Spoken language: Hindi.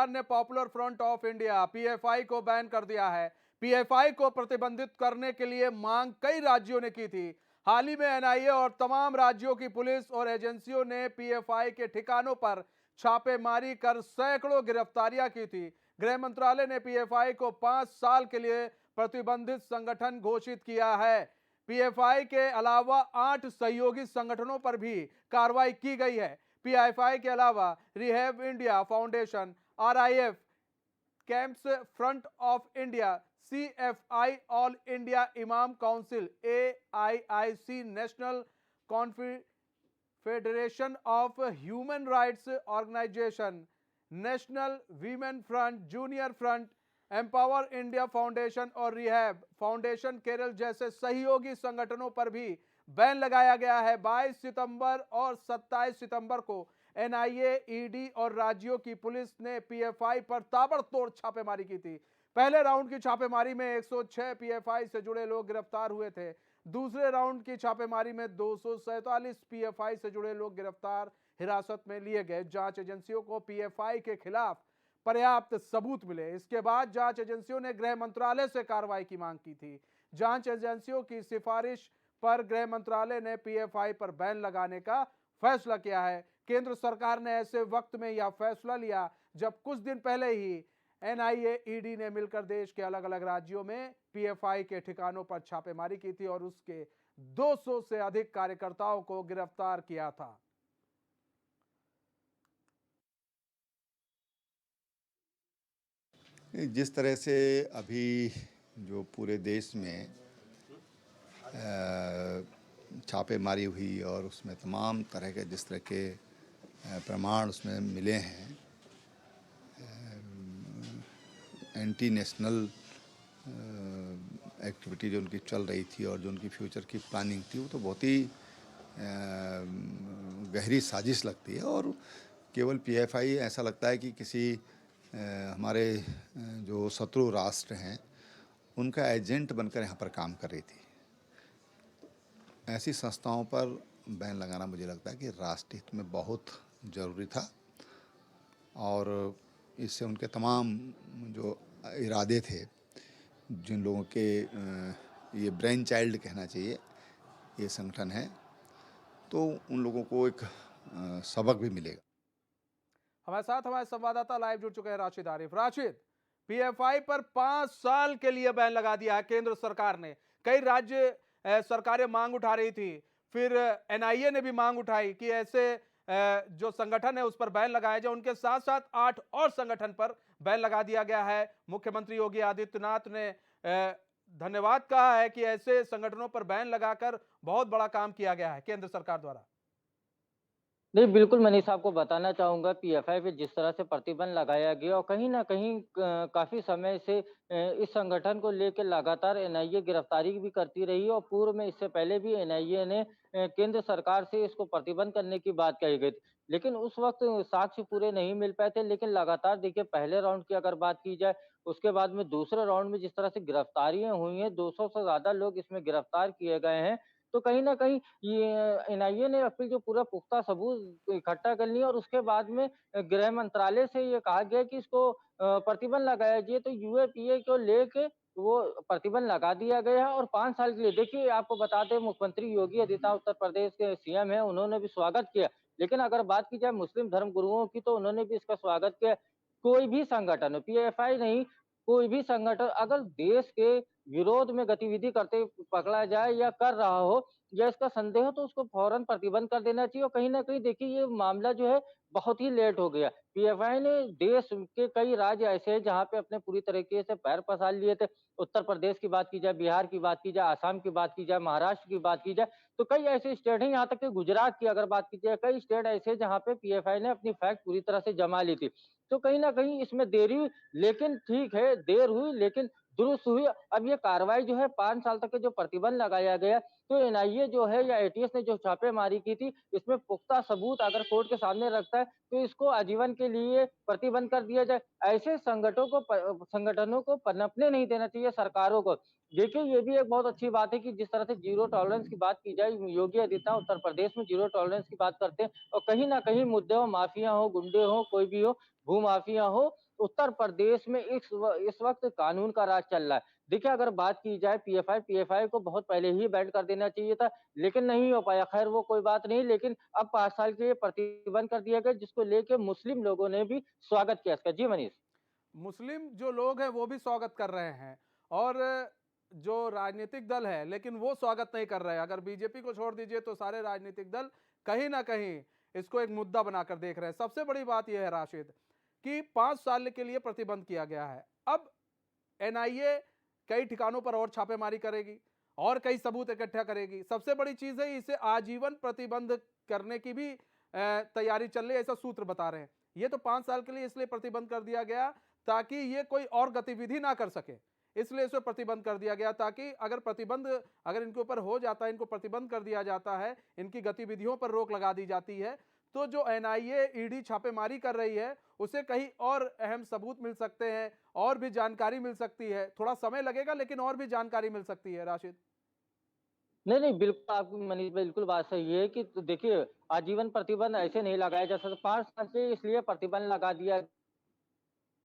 सरकार ने popular front of India PFI को बैन कर दिया है। पीएफआई को प्रतिबंधित करने के लिए मांग कई राज्यों ने की थी। हाल ही में एनआईए और तमाम राज्यों की पुलिस और एजेंसियों ने पीएफआई के ठिकानों पर छापेमारी कर सैकड़ों गिरफ्तारियां की थी। गृह मंत्रालय ने पीएफआई को 5 साल के लिए प्रतिबंधित संगठन घोषित किया है। पीएफआई के अलावा 8 सहयोगी संगठनों पर भी कार्रवाई की गई है। पीएफआई के अलावा Rehab India Foundation, RIF, Campus Front of India, CFI, All India Imam Council, AIIC, National Confederation of Human Rights Organisation, National Women Front, Junior Front, Empower India Foundation और रिहैब फाउंडेशन केरल जैसे सहयोगी संगठनों पर भी बैन लगाया गया है। 22 सितंबर और 27 सितंबर को एनआईए, ईडी और राज्यों की पुलिस ने पीएफआई पर ताबड़तोड़ छापेमारी की थी। पहले राउंड की छापेमारी में 106 पीएफआई से जुड़े लोग गिरफ्तार हुए थे। दूसरे राउंड की छापेमारी में 247 पीएफआई से जुड़े लोग गिरफ्तार हिरासत में लिए गए। जांच एजेंसियों को पीएफआई के खिलाफ पर्याप्त सबूत मिले। इसके बाद जांच एजेंसियों ने गृह मंत्रालय से कार्रवाई की मांग की थी। जांच एजेंसियों की सिफारिश पर गृह मंत्रालय ने पीएफआई पर बैन लगाने का फैसला किया है। केंद्र सरकार ने ऐसे वक्त में यह फैसला लिया जब कुछ दिन पहले ही एनआईए, ईडी ने मिलकर देश के अलग अलग राज्यों में पीएफआई के ठिकानों पर छापेमारी की थी और उसके 200 से अधिक कार्यकर्ताओं को गिरफ्तार किया था। जिस तरह से अभी जो पूरे देश में छापेमारी हुई और उसमें तमाम तरह के जिस तरह के प्रमाण उसमें मिले हैं, एंटी नेशनल एक्टिविटी जो उनकी चल रही थी और जो उनकी फ्यूचर की प्लानिंग थी, वो तो बहुत ही गहरी साजिश लगती है। और केवल पीएफआई ऐसा लगता है कि किसी हमारे जो शत्रु राष्ट्र हैं उनका एजेंट बनकर यहाँ पर काम कर रही थी। ऐसी संस्थाओं पर बैन लगाना मुझे लगता है कि राष्ट्र हित में बहुत ज़रूरी था और इससे उनके तमाम जो इरादे थे, जिन लोगों के ये ब्रेन चाइल्ड कहना चाहिए ये संगठन है, तो उन लोगों को एक सबक भी मिलेगा। हमारे साथ हमारे संवाददाता लाइव जुड़ चुके हैं राशिद आरिफ। राशिद, पीएफआई पर 5 साल के लिए बैन लगा दिया है केंद्र सरकार ने। कई राज्य सरकारें मांग उठा रही थी, फिर एनआईए ने भी मांग उठाई कि ऐसे जो संगठन है उस पर बैन लगाया जाए। उनके साथ साथ 8 और संगठन पर बैन लगा दिया गया है। मुख्यमंत्री योगी आदित्यनाथ ने धन्यवाद कहा है कि ऐसे संगठनों पर बैन लगाकर बहुत बड़ा काम किया गया है केंद्र सरकार द्वारा। नहीं, बिल्कुल, मैं इस आपको बताना चाहूँगा पीएफआई पे जिस तरह से प्रतिबंध लगाया गया और कहीं न कहीं काफ़ी समय से इस संगठन को लेके लगातार एनआईए गिरफ्तारी भी करती रही है और पूर्व में इससे पहले भी एनआईए ने केंद्र सरकार से इसको प्रतिबंध करने की बात कही गई थी। लेकिन उस वक़्त साक्ष्य पूरे नहीं मिल पाए थे, लेकिन लगातार देखिए पहले राउंड की अगर बात की जाए, उसके बाद में दूसरे राउंड में जिस तरह से गिरफ्तारियाँ हुई हैं, 200 से ज़्यादा लोग इसमें गिरफ्तार किए गए हैं। तो कहीं न कहीं ये एनआईए ने अपनी जो पूरा पुख्ता सबूत इकट्ठा कर लिए और उसके बाद में गृह मंत्रालय से ये कहा गया कि इसको प्रतिबंध लगाया जाए, तो यूएपीए को लेके वो प्रतिबंध लगा दिया गया है और 5 साल के लिए देखिए आपको बता दें मुख्यमंत्री योगी आदित्यनाथ उत्तर प्रदेश के सीएम हैं, उन्होंने भी स्वागत किया। लेकिन अगर बात की जाए मुस्लिम धर्म गुरुओं की तो उन्होंने भी इसका स्वागत किया। कोई भी संगठन हो, पीएफआई नहीं, कोई भी संगठन अगर देश के विरोध में गतिविधि करते पकड़ा जाए या कर रहा हो या इसका संदेह हो तो उसको फौरन प्रतिबंध कर देना चाहिए और कहीं न कहीं देखिए ये मामला जो है बहुत ही लेट हो गया। पीएफआई ने देश के कई राज्य ऐसे हैं जहाँ पे अपने पूरी तरीके से पैर पसार लिए थे। उत्तर प्रदेश की बात की जाए, बिहार की बात की जाए, असम की बात की जाए, महाराष्ट्र की बात की जाए, तो कई ऐसे स्टेट हैं यहाँ तक कि गुजरात की अगर बात की जाए, कई स्टेट ऐसे हैं जहाँ पे पीएफआई ने अपनी फैक्ट पूरी तरह से जमा ली थी। तो कहीं न कहीं इसमें देरी हुई, लेकिन ठीक है, देर हुई लेकिन दुरुस्त हुई। अब ये कार्रवाई जो है 5 साल तक के जो प्रतिबंध लगाया गया, तो एनआईए जो है या एटीएस ने जो छापेमारी की थी, इसमें पुख्ता सबूत अगर कोर्ट के सामने रखता है, तो इसको आजीवन के लिए प्रतिबंध कर दिया जाए। ऐसे संगठनों को पनपने नहीं देना चाहिए सरकारों को। देखिए, ये भी एक बहुत अच्छी बात है कि जिस तरह से ज़ीरो टॉलरेंस की बात की जाए, योगी आदित्यनाथ उत्तर प्रदेश में ज़ीरो टॉलरेंस की बात करते हैं और कहीं न कहीं मुद्दे हो, माफिया हो, गुंडे हो, कोई भी हो, भूमाफिया हो, उत्तर प्रदेश में इस वक्त कानून का राज चल रहा है। देखिए, अगर बात की जाए पीएफआई को बहुत पहले ही बैन कर देना चाहिए था, लेकिन नहीं हो पाया। खैर वो कोई बात नहीं, लेकिन अब 5 साल के लिए प्रतिबंध कर दिया गया, जिसको लेके मुस्लिम लोगों ने भी स्वागत किया इसका। जी मनीष। मुस्लिम जो लोग हैं वो भी स्वागत कर रहे हैं और जो राजनीतिक दल है लेकिन वो स्वागत नहीं कर रहे हैं। अगर बीजेपी को छोड़ दीजिए तो सारे राजनीतिक दल कहीं ना कहीं इसको एक मुद्दा बनाकर देख रहे हैं। सबसे बड़ी बात यह है राशिद कि 5 साल के लिए प्रतिबंध किया गया है। अब एनआईए कई ठिकानों पर और छापेमारी करेगी और कई सबूत इकट्ठा करेगी। सबसे बड़ी चीज है इसे आजीवन प्रतिबंध करने की भी तैयारी चल रही है, ऐसा सूत्र बता रहे हैं। ये तो 5 साल के लिए इसलिए प्रतिबंध कर दिया गया ताकि ये कोई और गतिविधि ना कर सके, इसलिए इसे प्रतिबंध कर दिया गया। ताकि अगर इनके ऊपर हो जाता है, इनको प्रतिबंध कर दिया जाता है, इनकी गतिविधियों पर रोक लगा दी जाती है, तो जो एनआईए ईडी छापेमारी कर रही है उसे कहीं और अहम सबूत मिल सकते हैं और भी जानकारी मिल सकती है। थोड़ा समय लगेगा लेकिन और भी जानकारी मिल सकती है राशिद। नहीं, नहीं, बिल्कुल आपकी मनीष बिल्कुल बात सही है कि देखिए, आजीवन प्रतिबंध ऐसे नहीं लगाया जा सकता। 5 साल से इसलिए प्रतिबंध लगा दिया